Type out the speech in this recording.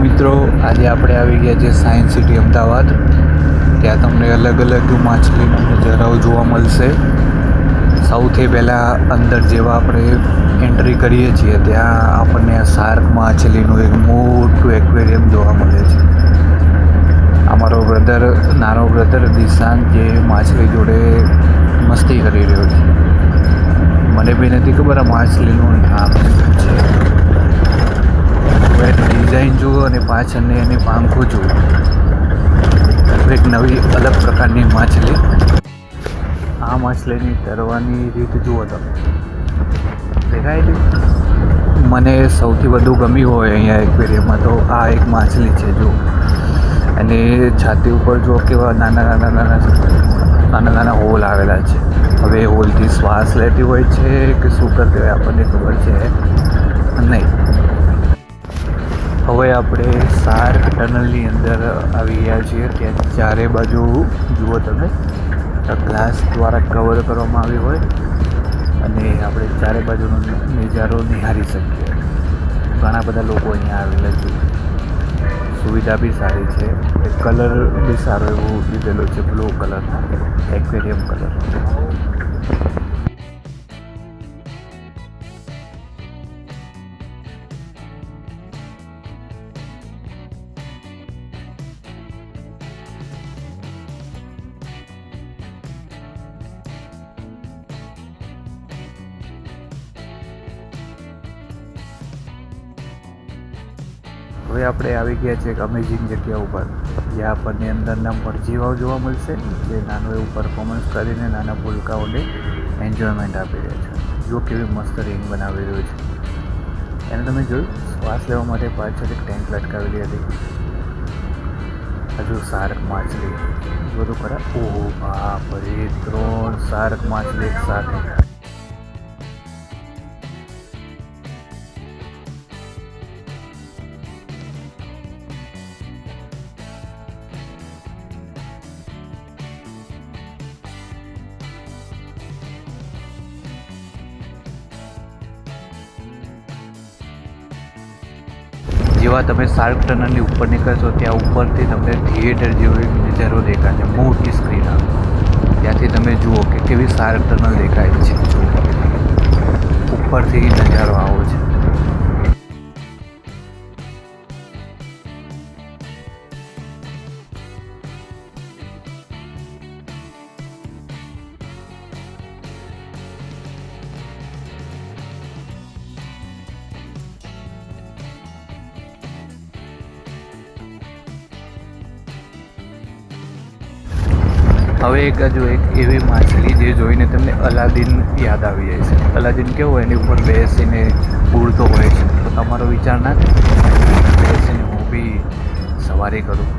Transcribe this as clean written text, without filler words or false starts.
મિત્રો, આજે આપણે આવી ગયા છે સાયન્સ સિટી અમદાવાદ. ત્યાં તમને અલગ અલગ માછલીના નજારાઓ જોવા મળશે. સૌથી પહેલાં અંદર જેવા આપણે એન્ટ્રી કરીએ છીએ ત્યાં આપણને શાર્ક માછલીનું એક મોટું એક્વેરિયમ જોવા મળે છે. અમારો નાનો બ્રધર દિશાંત જે માછલી જોડે મસ્તી કરી રહ્યો છે. મને બી નથી ખબર આ માછલીનું નામ છે. ડિઝાઇન જુઓ અને પાછળની એની પાંખો જુઓ. એક નવી અલગ પ્રકારની માછલી. આ માછલીની તરવાની રીત જુઓ તમે, દેખાય છે. મને સૌથી વધુ ગમી હોય અહીંયા એક્વેરિયમમાં તો આ એક માછલી છે. જો એની છાતી ઉપર જો કેવા નાના હોલ આવેલા છે. હવે એ હોલથી શ્વાસ લેતી હોય છે કે શું કરતી હોય આપણને ખબર છે નહીં. હવે આપણે શાર્ક ટનલની અંદર આવી ગયા છીએ. ત્યાં ચારે બાજુ જુઓ તમે, ગ્લાસ દ્વારા કવર કરવામાં આવ્યું હોય અને આપણે ચારે બાજુનો નજારો નિહાળી શકીએ. ઘણા બધા લોકો અહીંયા આવેલા છે. સુવિધા બી સારી છે. કલર બી સારો એવો લીધેલો છે, બ્લુ કલરનો એક્વેરિયમ કલર. હવે આપણે આવી ગયા છે એક અમેઝિંગ જગ્યા ઉપર, જ્યાં આપણને અંદરના પરજીવાઓ જોવા મળશે, જે નાનું એવું પરફોર્મન્સ કરીને નાના ભૂલકાઓને એન્જોયમેન્ટ આપી રહ્યા છે. જો કેવી મસ્ત રિંગ બનાવી રહ્યું છે. એને તમે જોયું, શ્વાસ લેવા માટે પાછળ એક ટેન્ક લટકાવેલી હતી. હજુ શાર્ક માછલી બધું ખરા. ઓહો બાપ રે, 3 શાર્ક માછલી એક સાથે. જેવા તમે શાર્ક ટનલની ઉપર નીકળશો ત્યાં ઉપરથી તમને થિયેટર જેવો એક નજારો દેખાશે. મોટી સ્ક્રીન આવે, ત્યાંથી તમે જુઓ કે કેવી શાર્ક ટનલ દેખાય છે. ઉપરથી નજારો આવો છે. હવે એક એવી માછલી જે જોઈને તમને અલાદીન યાદ આવી જાય છે. અલાદીન કેવું હોય, એની ઉપર બેસીને ઉડતો હોય છે. તો તમારો વિચાર ના થાય બેસીને હું બી સવારી કરું.